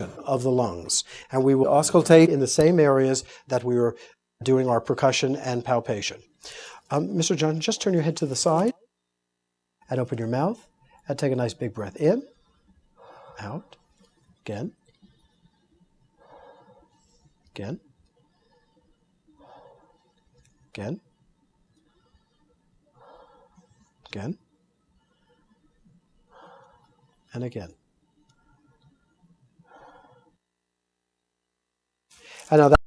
of the lungs. And we will auscultate in the same areas that we were doing our percussion and palpation. Mr. Johnson, just turn your head to the side and open your mouth and take a nice big breath in, out, again, again, again, again, and again. And now that